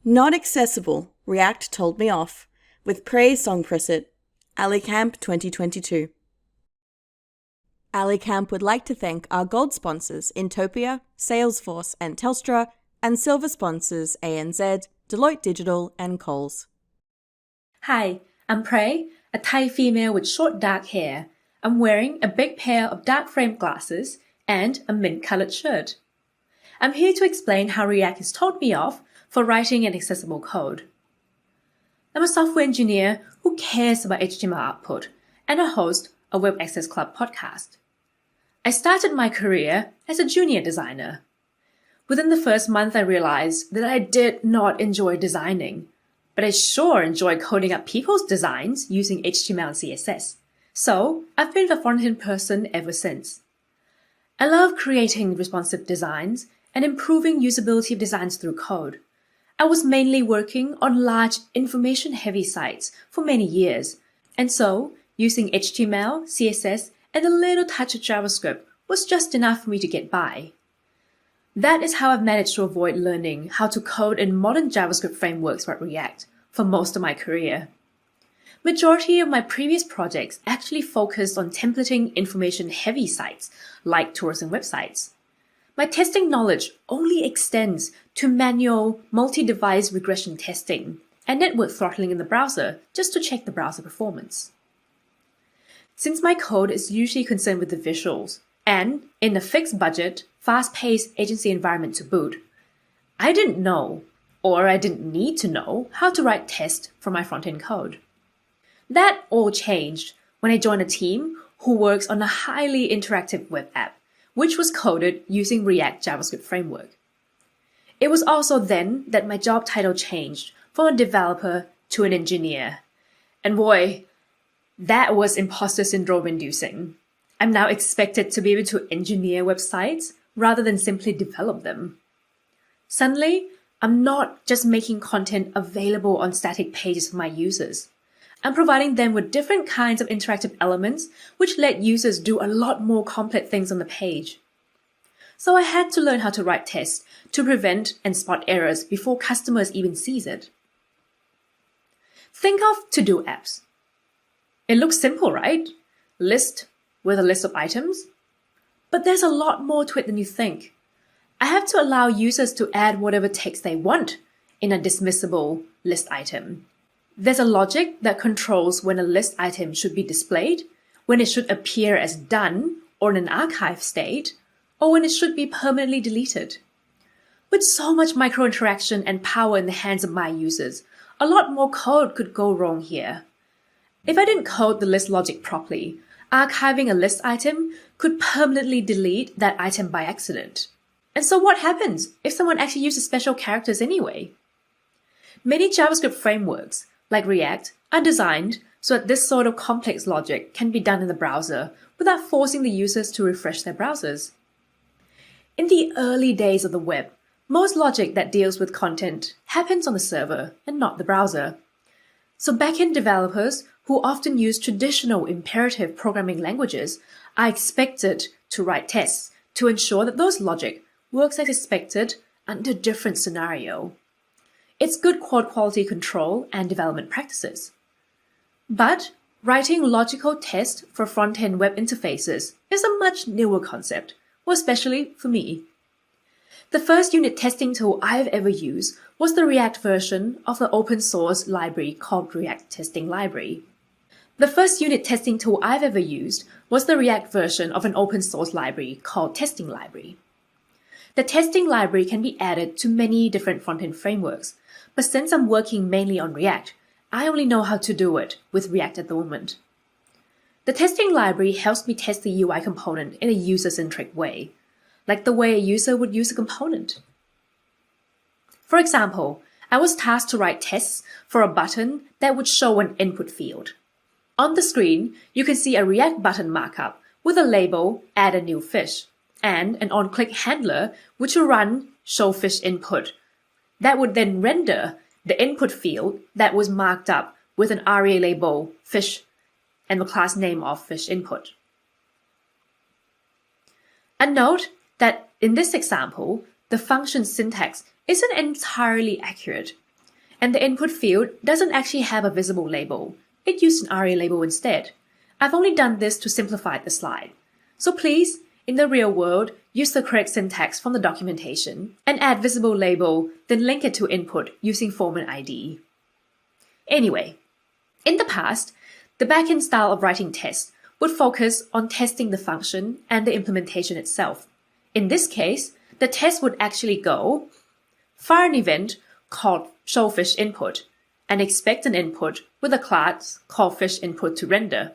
Not accessible, React told me off, with praise song preset, AliCamp 2022. AliCamp would like to thank our gold sponsors Intopia, Salesforce and Telstra, and silver sponsors ANZ, Deloitte Digital and Coles. Hi, I'm Prey, a Thai female with short dark hair. I'm wearing a big pair of dark frame glasses and a mint-colored shirt. I'm here to explain how React has told me off for writing an accessible code. I'm a software engineer who cares about HTML output and a host of Web Access Club podcast. I started my career as a junior designer. Within the first month, I realized that I did not enjoy designing, but I sure enjoy coding up people's designs using HTML and CSS. So I've been the front-end person ever since. I love creating responsive designs and improving usability of designs through code. I was mainly working on large information-heavy sites for many years, and so using HTML, CSS, and a little touch of JavaScript was just enough for me to get by. That is how I've managed to avoid learning how to code in modern JavaScript frameworks like React for most of my career. Majority of my previous projects actually focused on templating information-heavy sites like tourism websites. My testing knowledge only extends to manual multi-device regression testing and network throttling in the browser just to check the browser performance. Since my code is usually concerned with the visuals and in a fixed budget, fast-paced agency environment to boot, I didn't know, or I didn't need to know, how to write tests for my front-end code. That all changed when I joined a team who works on a highly interactive web app, which was coded using React JavaScript framework. It was also then that my job title changed from a developer to an engineer. And boy, that was imposter syndrome inducing. I'm now expected to be able to engineer websites rather than simply develop them. Suddenly, I'm not just making content available on static pages for my users. I'm providing them with different kinds of interactive elements which let users do a lot more complex things on the page. So I had to learn how to write tests to prevent and spot errors before customers even sees it. Think of to-do apps. It looks simple, right? List with a list of items. But there's a lot more to it than you think. I have to allow users to add whatever text they want in a dismissible list item. There's a logic that controls when a list item should be displayed, when it should appear as done or in an archive state, or when it should be permanently deleted. With so much micro interaction and power in the hands of my users, a lot more code could go wrong here. If I didn't code the list logic properly, archiving a list item could permanently delete that item by accident. And so what happens if someone actually uses special characters anyway? Many JavaScript frameworks, like React, are designed so that this sort of complex logic can be done in the browser without forcing the users to refresh their browsers. In the early days of the web, most logic that deals with content happens on the server and not the browser. So backend developers, who often use traditional imperative programming languages, are expected to write tests to ensure that those logic works as expected under a different scenario. It's good code quality control and development practices. But writing logical tests for front-end web interfaces is a much newer concept, well, especially for me. The first unit testing tool I've ever used was the React version of the open source library called React Testing Library. The first unit testing tool I've ever used was the React version of an open source library called Testing Library. The testing library can be added to many different front-end frameworks, but since I'm working mainly on React, I only know how to do it with React at the moment. The testing library helps me test the UI component in a user-centric way, like the way a user would use a component. For example, I was tasked to write tests for a button that would show an input field. On the screen, you can see a React button markup with a label, add a new fish, and an on-click handler which will run show fish input. That would then render the input field that was marked up with an ARIA label fish and the class name of fish input. And note that in this example, the function syntax isn't entirely accurate. and the input field doesn't actually have a visible label. It used an ARIA label instead. I've only done this to simplify the slide. So please, in the real world, use the correct syntax from the documentation and add visible label, then link it to input using Foreman ID. Anyway, in the past, the backend style of writing tests would focus on testing the function and the implementation itself. In this case, the test would actually go, fire an event called showFishInput, and expect an input with a class called fishInput to render.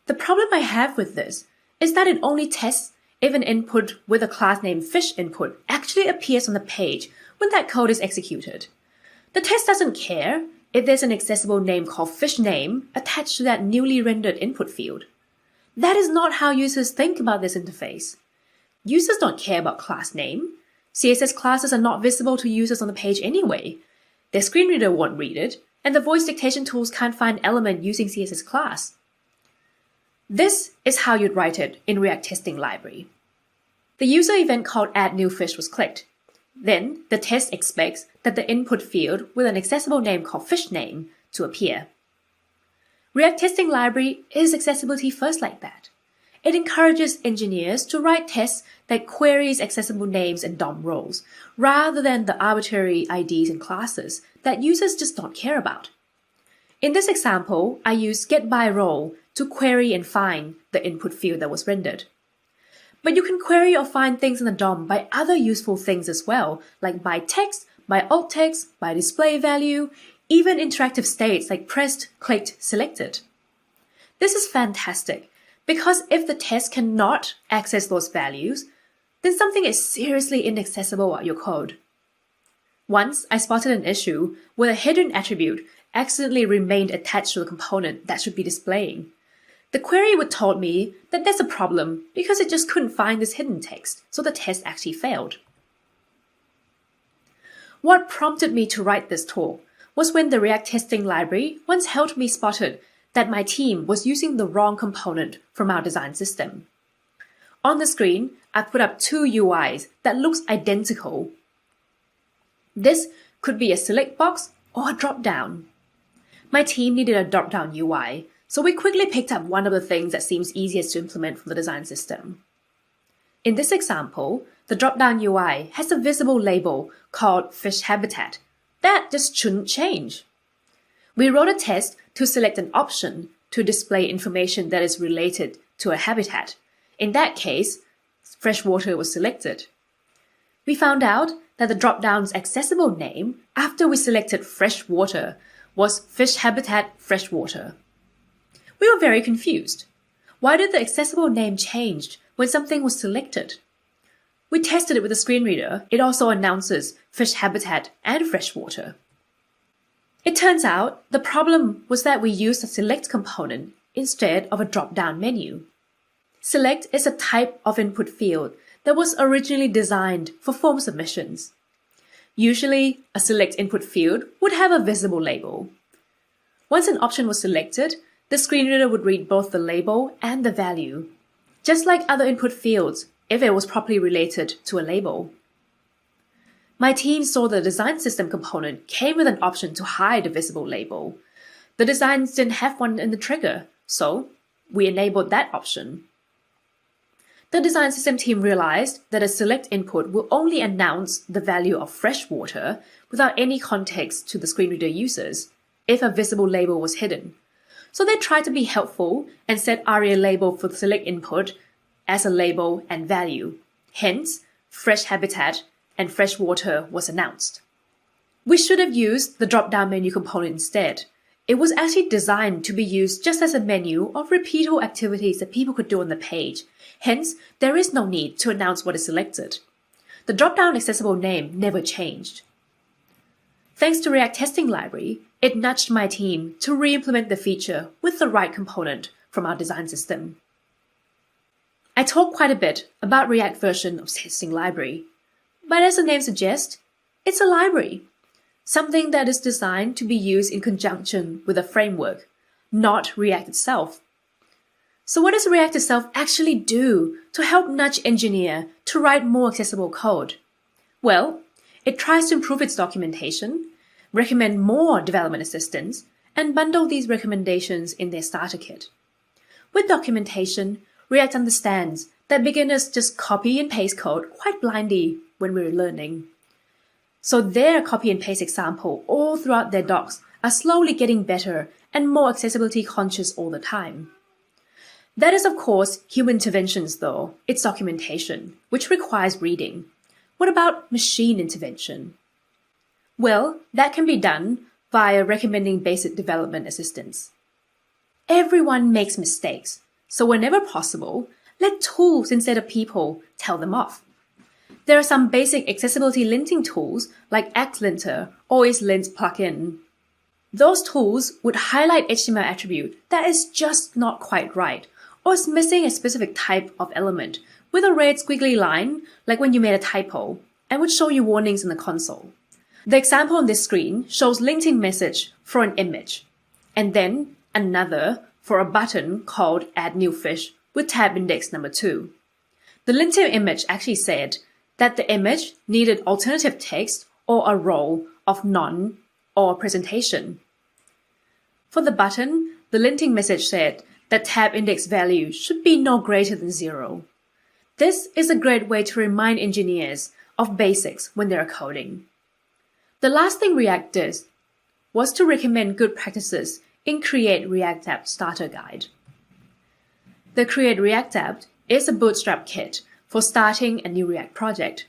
The problem I have with this is that it only tests if an input with a class named fishInput actually appears on the page when that code is executed. The test doesn't care if there's an accessible name called fishName attached to that newly rendered input field. That is not how users think about this interface. Users don't care about class name. CSS classes are not visible to users on the page anyway. Their screen reader won't read it, and the voice dictation tools can't find element using CSS class. This is how you'd write it in React Testing Library. The user event called addNewFish was clicked. Then the test expects that the input field with an accessible name called fishName to appear. React Testing Library is accessibility first like that. It encourages engineers to write tests that queries accessible names and DOM roles, rather than the arbitrary IDs and classes that users just don't care about. In this example, I used getByRole to query and find the input field that was rendered. But you can query or find things in the DOM by other useful things as well, like by text, by alt text, by display value, even interactive states like pressed, clicked, selected. This is fantastic, because if the test cannot access those values, then something is seriously inaccessible about your code. Once I spotted an issue where a hidden attribute accidentally remained attached to the component that should be displaying. The query would told me that there's a problem because it just couldn't find this hidden text, so the test actually failed. What prompted me to write this talk was when the React Testing Library once helped me spotted that my team was using the wrong component from our design system. On the screen, I put up two UIs that looks identical. This could be a select box or a drop-down. My team needed a drop-down UI, so we quickly picked up one of the things that seems easiest to implement from the design system. In this example, the drop-down UI has a visible label called Fish Habitat. That just shouldn't change. We wrote a test to select an option to display information that is related to a habitat. In that case, freshwater was selected. We found out that the drop-down's accessible name after we selected freshwater was Fish Habitat Freshwater. We were very confused. Why did the accessible name change when something was selected? We tested it with a screen reader. It also announces Fish Habitat and Freshwater. It turns out the problem was that we used a select component instead of a drop-down menu. Select is a type of input field that was originally designed for form submissions. Usually, a select input field would have a visible label. Once an option was selected, the screen reader would read both the label and the value, just like other input fields if it was properly related to a label. My team saw the design system component came with an option to hide a visible label. The designs didn't have one in the trigger, so we enabled that option. The design system team realized that a select input will only announce the value of freshwater without any context to the screen reader users if a visible label was hidden. So they tried to be helpful and set ARIA label for the select input as a label and value. Hence, Fresh Habitat and Freshwater was announced. We should have used the drop-down menu component instead. It was actually designed to be used just as a menu of repeatable activities that people could do on the page. Hence, there is no need to announce what is selected. The drop-down accessible name never changed. Thanks to React Testing Library, it nudged my team to re-implement the feature with the right component from our design system. I talk quite a bit about React version of Testing Library, but as the name suggests, it's a library, something that is designed to be used in conjunction with a framework, not React itself. So what does React itself actually do to help nudge engineer to write more accessible code? Well, it tries to improve its documentation, recommend more development assistance, and bundle these recommendations in their starter kit. With documentation, React understands that beginners just copy and paste code quite blindly when we're learning. So their copy and paste example all throughout their docs are slowly getting better and more accessibility conscious all the time. That is, of course, human interventions though. It's documentation, which requires reading. What about machine intervention? Well, that can be done via recommending basic development assistance. Everyone makes mistakes, so whenever possible, let tools instead of people tell them off. There are some basic accessibility linting tools like ActLinter or EaseLint plugin. Those tools would highlight HTML attribute that is just not quite right or is missing a specific type of element with a red squiggly line like when you made a typo and would show you warnings in the console. The example on this screen shows linting message for an image and then another for a button called Add New Fish with tab index number 2. The linting image actually said that the image needed alternative text or a role of none or presentation. For the button, the linting message said that tab index value should be no greater than 0. This is a great way to remind engineers of basics when they are coding. The last thing React did was to recommend good practices in Create React App Starter Guide. The Create React App is a bootstrap kit for starting a new React project.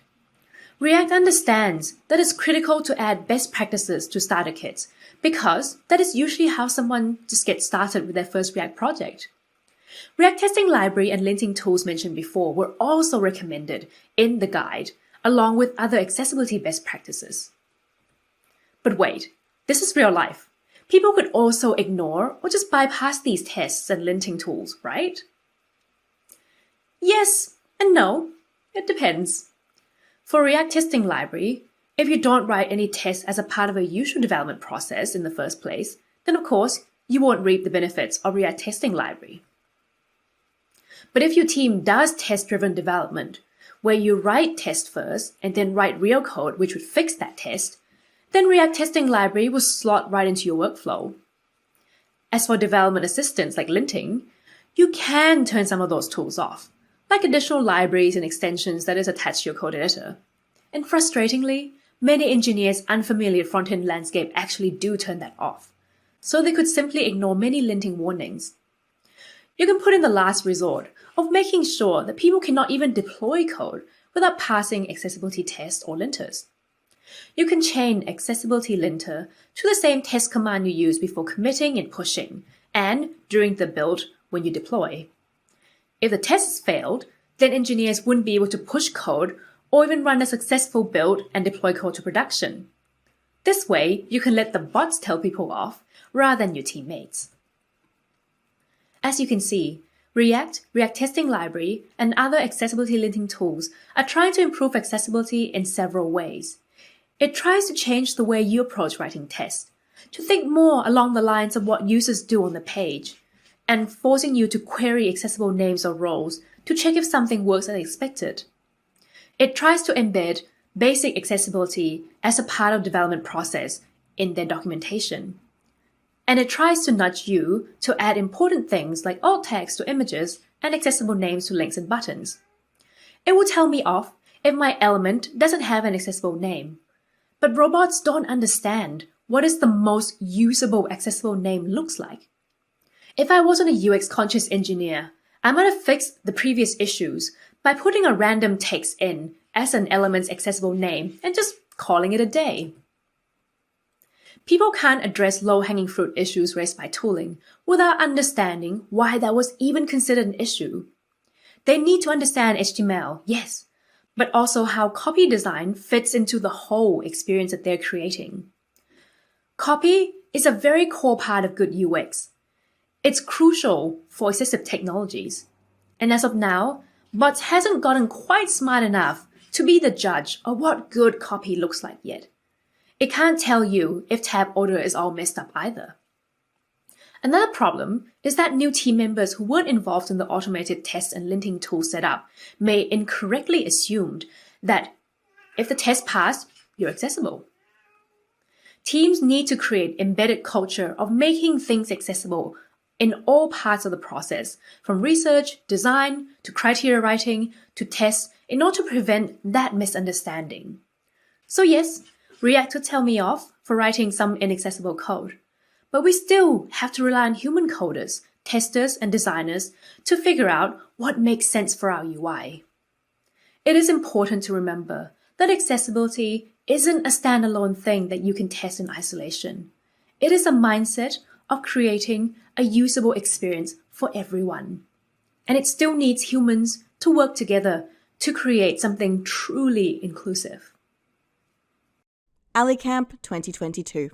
React understands that it's critical to add best practices to starter kits because that is usually how someone just gets started with their first React project. React testing library and linting tools mentioned before were also recommended in the guide, along with other accessibility best practices. But wait, this is real life. People could also ignore or just bypass these tests and linting tools, right? Yes and no, it depends. For React testing library, if you don't write any tests as a part of a usual development process in the first place, then of course, you won't reap the benefits of React testing library. But if your team does test-driven development, where you write tests first and then write real code which would fix that test, then React testing library will slot right into your workflow. As for development assistance like linting, you can turn some of those tools off, like additional libraries and extensions that is attached to your code editor. And frustratingly, many engineers unfamiliar with front-end landscape actually do turn that off, so they could simply ignore many linting warnings. You can put in the last resort of making sure that people cannot even deploy code without passing accessibility tests or linters. You can chain accessibility linter to the same test command you use before committing and pushing, and during the build when you deploy. If the test has failed, then engineers wouldn't be able to push code or even run a successful build and deploy code to production. This way, you can let the bots tell people off rather than your teammates. As you can see, React, React Testing Library, and other accessibility linting tools are trying to improve accessibility in several ways. It tries to change the way you approach writing tests, to think more along the lines of what users do on the page, and forcing you to query accessible names or roles to check if something works as expected. It tries to embed basic accessibility as a part of development process in their documentation. And it tries to nudge you to add important things like alt text to images and accessible names to links and buttons. It will tell me off if my element doesn't have an accessible name. But robots don't understand what is the most usable accessible name looks like. If I wasn't a UX conscious engineer, I might have fixed the previous issues by putting a random text in as an element's accessible name and just calling it a day. People can't address low-hanging fruit issues raised by tooling without understanding why that was even considered an issue. They need to understand HTML, yes, but also how copy design fits into the whole experience that they're creating. Copy is a very core part of good UX. It's crucial for assistive technologies. And as of now, bots hasn't gotten quite smart enough to be the judge of what good copy looks like yet. It can't tell you if tab order is all messed up either. Another problem is that new team members who weren't involved in the automated test and linting tool setup may incorrectly assume that if the test passed, you're accessible. Teams need to create embedded culture of making things accessible in all parts of the process, from research, design, to criteria writing, to tests, in order to prevent that misunderstanding. So yes, React could tell me off for writing some inaccessible code, but we still have to rely on human coders, testers, and designers to figure out what makes sense for our UI. It is important to remember that accessibility isn't a standalone thing that you can test in isolation. It is a mindset of creating a usable experience for everyone. And it still needs humans to work together to create something truly inclusive. AliCamp 2022.